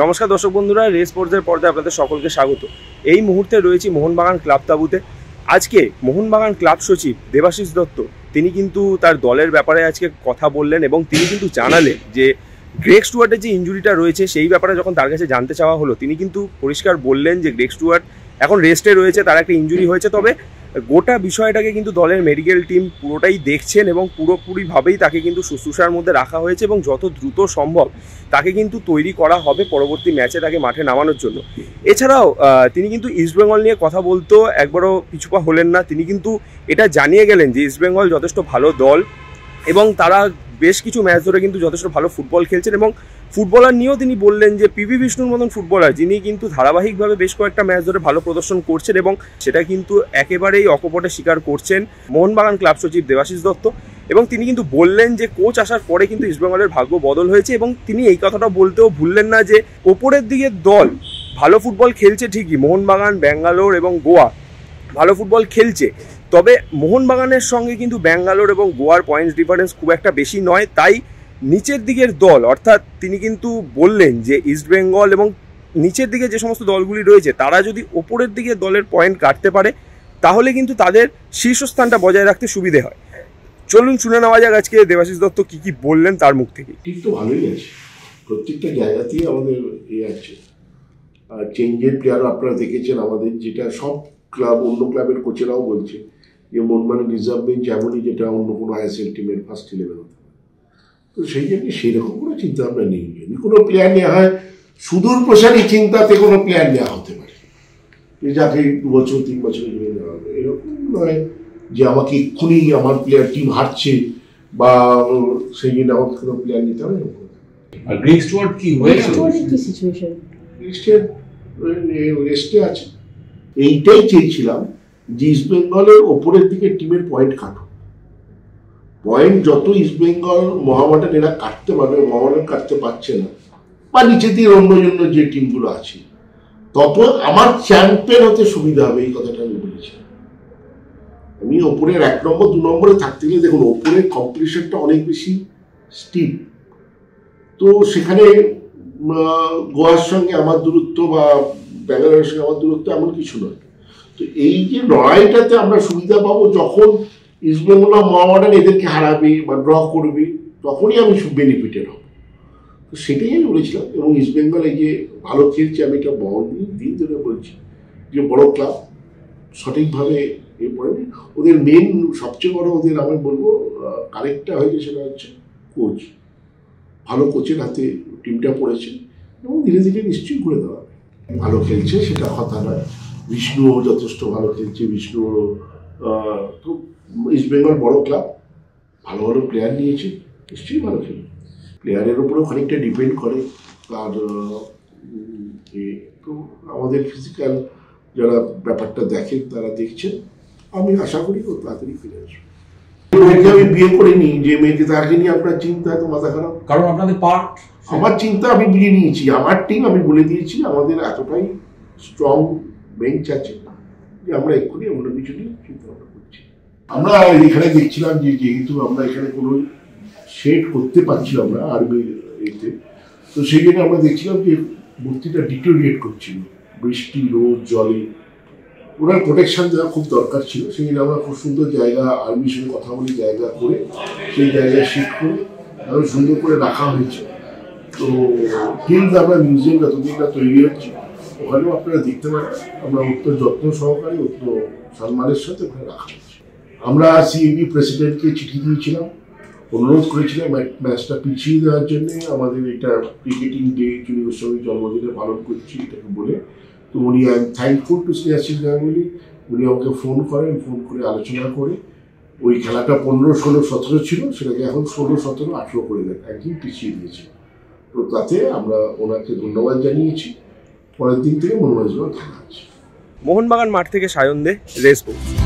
নমস্কার দর্শক বন্ধুরা, রেস স্পোর্টসের পর্দায় আপনাদের সকলকে স্বাগত। এই মুহূর্তে রয়েছি মোহনবাগান ক্লাব তাঁবুতে। আজকে মোহনবাগান ক্লাব সচিব দেবাশিস দত্ত তিনি কিন্তু তার দলের ব্যাপারে আজকে কথা বললেন এবং তিনি কিন্তু জানালেন যে গ্রেগ স্টুয়ার্টের যে ইনজুরিটা রয়েছে সেই ব্যাপারে যখন তার কাছে জানতে চাওয়া হলো, তিনি কিন্তু পরিষ্কার বললেন যে গ্রেগ স্টুয়ার্ট এখন রেস্টে রয়েছে, তার একটা ইনজুরি হয়েছে, তবে গোটা বিষয়টাকে কিন্তু দলের মেডিকেল টিম পুরোটাই দেখছেন এবং পুরোপুরিভাবেই তাকে কিন্তু শুশ্রূষার মধ্যে রাখা হয়েছে এবং যত দ্রুত সম্ভব তাকে কিন্তু তৈরি করা হবে পরবর্তী ম্যাচে তাকে মাঠে নামানোর জন্য। এছাড়াও তিনি কিন্তু ইস্টবেঙ্গল নিয়ে কথা বলতেও একবারও পিছুপা হলেন না। তিনি কিন্তু এটা জানিয়ে গেলেন যে ইস্টবেঙ্গল যথেষ্ট ভালো দল এবং তারা বেশ কিছু ম্যাচ ধরে কিন্তু যথেষ্ট ভালো ফুটবল খেলছেন এবং ফুটবলার নিয়েও তিনি বললেন যে পিভি বিষ্ণুর মতন ফুটবলার যিনি কিন্তু ধারাবাহিকভাবে বেশ কয়েকটা ম্যাচ ধরে ভালো প্রদর্শন করছেন এবং সেটা কিন্তু একেবারেই অকপটে স্বীকার করছেন মোহনবাগান ক্লাব সচিব দেবাশিস দত্ত। এবং তিনি কিন্তু বললেন যে কোচ আসার পরে কিন্তু ইস্টবেঙ্গলের ভাগ্য বদল হয়েছে এবং তিনি এই কথাটা বলতেও ভুললেন না যে ওপরের দিকের দল ভালো ফুটবল খেলছে ঠিকই, মোহনবাগান, ব্যাঙ্গালোর এবং গোয়া ভালো ফুটবল খেলছে, তবে মোহনবাগানের সঙ্গে কিন্তু ব্যাঙ্গালোর এবং গোয়ার পয়েন্টস ডিফারেন্স খুব একটা বেশি নয়। তাই নিচের দিকের দল, অর্থাৎ তিনি কিন্তু বললেন যে ইস্টবেঙ্গল এবং নিচের দিকে যে সমস্ত দলগুলি রয়েছে তারা যদি ওপরের দিকে দলের পয়েন্ট কাটতে পারে তাহলে কিন্তু তাদের শীর্ষস্থানটা বজায় রাখতে সুবিধে হয়। চলুন শুনে নেওয়া যাক আজকে দেবাশিস দত্ত কি কি বললেন তার মুখ থেকে। ঠিক তো ভালোই আছে, প্রত্যেকটা জায়গাতেই আমাদের আছে। আর চেঞ্জের প্লেয়ারও আপনারা দেখেছেন আমাদের, যেটা সব ক্লাব অন্য ক্লাবের কোচেরাও বলছে যে মোহনবাগান রিজার্ভ বেঞ্চ এমনই যেটা অন্য কোনো আইএসএল টিমের ফার্স্ট 11 হতে পারে। তো সেই জন্য সেরকম কোনো চিন্তা ভাবনা নেই। যদি কোনো প্লেয়ার নেওয়া হয় সুদূর প্রসারী চিন্তাতে কোনো প্লেয়ার নেওয়া হতে পারে, যাকে 2 বছর 3 বছরের জন্য নেওয়া হবে, এরকম নয় যে আমাকে এক্ষুনি আমার প্লেয়ার টিম হারছে বা সেই জন্য আমাকে কোনো প্লেয়ার নিতে হবে। আর গ্রেগ স্টুয়ার্ট কি হয়েছে? কি সিচুয়েশন? রেস্টে আছে। এইটাই চেয়েছিলাম যে ইস্টবেঙ্গলের ওপরের দিকে টিমের পয়েন্ট কাটো। পয়েন্ট যত ইস্টবেঙ্গল, মোহামেডান এরা কাটতে পারবে, মোহামেডান কাটতে পারছে না, বা নিচে দিয়ে অন্য যে টিমগুলো আছে, তত আমার চ্যাম্পিয়ন হতে সুবিধা হবে। এই কথাটা আমি বলেছি। আমি ওপরের 1 নম্বর 2 নম্বরে থাকতে গেলে দেখুন ওপরের কম্পিটিশনটা অনেক বেশি স্টিপ। তো সেখানে গোয়ার সঙ্গে আমার দূরত্ব বা ব্যাঙ্গালোরের সঙ্গে আমার দূরত্ব এমন কিছু নয়। তো এই যে লড়াইটাতে আমরা সুবিধা পাবো যখন ইস্টবেঙ্গল মোহামেডান এদেরকে হারাবে বা ড্র করবে, তখনই আমি বেনিফিটেড হব। তো সেটাই আমি বলেছিলাম। এবং ইস্টবেঙ্গল এই যে ভালো খেলছে, আমি এটা দিন ধরে বলছি যে বড় ক্লাব সঠিকভাবে এরপরে ওদের মেন সবচেয়ে বড় ওদের আমি বলবো কারেক্টটা হয়েছে, সেটা হচ্ছে কোচ। ভালো কোচের হাতে টিমটা পড়েছে এবং ধীরে ধীরে নিশ্চয়ই করে দেওয়া হবে। ভালো খেলছে সেটা কথা নয়, বিষ্ণুও যথেষ্ট ভালো খেলছে। বিষ্ণুও তো ইস্টবেঙ্গল বড় ক্লাব, ভালো ভালো প্লেয়ার নিয়েছে, নিশ্চয়ই ভালো খেলবে। প্লেয়ারের উপরেও খানিকটা ডিপেন্ড করে। আর তো আমাদের ফিজিক্যাল যারা ব্যাপারটা দেখেন তারা দেখছেন, আমি আশা করি ও তাড়াতাড়ি ফিরে আসবে। আমি বিয়ে করিনি যে মেয়েকে, তাকে নিয়ে আপনার চিন্তা এত মাথা খারাপ। কারণ আপনাদের পার্ট, আমার চিন্তা আমি বুঝে নিয়েছি। আমার টিম আমি বলে দিয়েছি, আমাদের এতটাই স্ট্রং বেঞ্চ আছে যে আমরা এক্ষুনি অন্য কিছু নিয়ে চিন্তা ভাবনা করছি। আমরা এখানে দেখছিলাম যে যেহেতু আমরা এখানে কোনো শেড করতে পারছিলাম না আর্মির এতে, তো সেই জন্য আমরা দেখছিলাম যে মূর্তিটা ডিটোরিয়েট করছিল বৃষ্টি, রোদ, জলে। ওনার প্রোটেকশন দেওয়া খুব দরকার ছিল। সেই জন্য আমরা খুব সুন্দর জায়গা, আর্মির সঙ্গে কথা বলে জায়গা করে সেই জায়গায় শিফট করে আরো সুন্দর করে রাখা হয়েছে। তো কিন্তু আমরা মিউজিয়াম যতদিনটা তৈরি হচ্ছে ওখানেও আপনারা দেখতে পারেন আমরা অত্যন্ত যত্ন সহকারে, অত্যন্ত সম্মানের সাথে ওখানে রাখা হয়েছে। আমরা সিএবি প্রেসিডেন্টকে চিঠি দিয়েছিলাম, অনুরোধ করেছিলাম ম্যাচটা পিছিয়ে দেওয়ার জন্য। আমাদের এটা ক্রিকেটিং ডে, চুনি গোস্বামীর জন্মদিনে পালন করছি এটাকে বলে। তো উনি I am thankful to Snehasish Ganguly. উনি আমাকে ফোন করেন, ফোন করে আলোচনা করে ওই খেলাটা 15, 16, 17 ছিল, সেটাকে এখন 16, 17, 18 করে দেন, একদিন পিছিয়ে দিয়েছে। তো তাতে আমরা ওনাকে ধন্যবাদ জানিয়েছি। পরের দিন থেকে মোহনবাগান খেলা আছে। মোহনবাগান মাঠ থেকে সায়ন দে, রেস স্পোর্টস।